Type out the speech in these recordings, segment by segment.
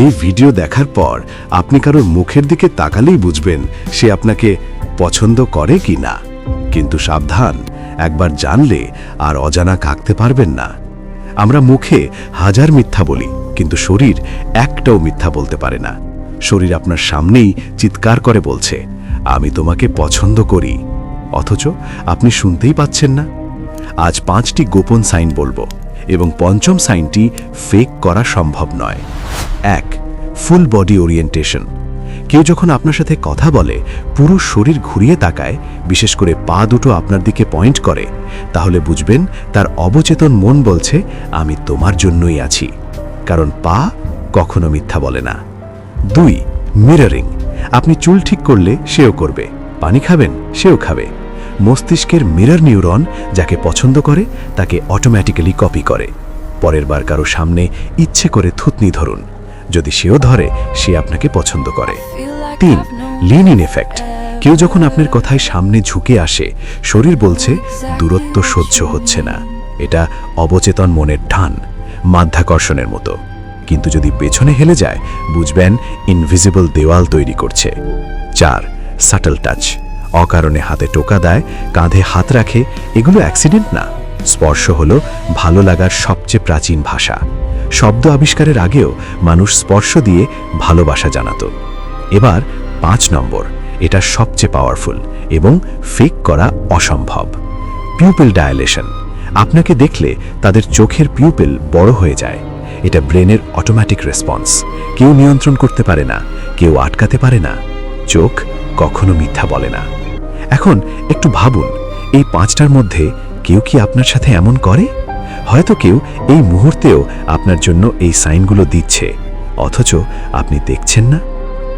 এই ভিডিও দেখার পর আপনি কারোর মুখের দিকে তাকালেই বুঝবেন সে আপনাকে পছন্দ করে কি না। কিন্তু সাবধান, একবার জানলে আর অজানা কাঁকতে পারবেন না। আমরা মুখে হাজার মিথ্যা বলি, কিন্তু শরীর একটাও মিথ্যা বলতে পারে না। শরীর আপনার সামনেই চিৎকার করে বলছে, আমি তোমাকে পছন্দ করি, অথচ আপনি শুনতেই পাচ্ছেন না। আজ 5টি গোপন সাইন বলবো, এবং পঞ্চম সাইনটি ফেক করা সম্ভব নয়। 1. Full body orientation. কেউ যখন আপনার সাথে কথা বলে পুরো শরীর ঘুরিয়ে তাকায়, বিশেষ করে পা দুটো আপনার দিকে পয়েন্ট করে, তাহলে বুঝবেন তার অবচেতন মন বলছে আমি তোমার জন্যই আছি, কারণ পা কখনো মিথ্যা বলে না। 2. মিররিং। আপনি চুল ঠিক করলে সেও করবে, পানি খাবেন সেও খাবে। মস্তিষ্কের মিরর নিউরন যাকে পছন্দ করে তাকে অটোমেটিক্যালি কপি করে। পরের বার কারো সামনে ইচ্ছে করে থুতনি ধরুন, যদি সেও ধরে সে আপনাকে পছন্দ করে। 3. Lean in effect. কেউ যখন আপনার কথায় সামনে ঝুঁকে আসে, শরীর বলছে দূরত্ব সহ্য হচ্ছে না। এটা অবচেতন মনের টান, মাধ্যাকর্ষণের মতো। কিন্তু যদি পেছনে হেলে যায়, বুঝবেন ইনভিজিবল দেওয়াল তৈরি করছে। 4. Subtle touch. অকারণে হাতে টোকা দেয়, কাঁধে হাত রাখে, এগুলো অ্যাক্সিডেন্ট না। স্পর্শ হলো ভালো লাগার সবচেয়ে প্রাচীন ভাষা। শব্দ আবিষ্কারের আগেও মানুষ স্পর্শ দিয়ে ভালোবাসা জানাতো। এবার 5 নম্বর, এটা সবচেয়ে পাওয়ারফুল এবং ফেক করা অসম্ভব। Pupil dilation. আপনাকে দেখলে তাদের চোখের পিউপিল বড় হয়ে যায়। এটা ব্রেনের অটোমেটিক রেসপন্স। কেউ নিয়ন্ত্রণ করতে পারে না, কেউ আটকাতে পারে না। চোখ কখনো মিথ্যা বলে না। এখন একটু ভাবুন, এই 5টার মধ্যে কেউ কি আপনার সাথে এমন করে? হয়তো কেউ এই মুহূর্তেও আপনার জন্য এই সাইনগুলো দিচ্ছে, অথচ আপনি দেখছেন না।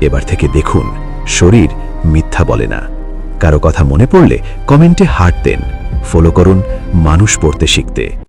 এবার থেকে দেখুন, শরীর মিথ্যা বলে না। কারো কথা মনে পড়লে কমেন্টে হার্ট দেন। ফলো করুন মানুষ পড়তে শিখতে।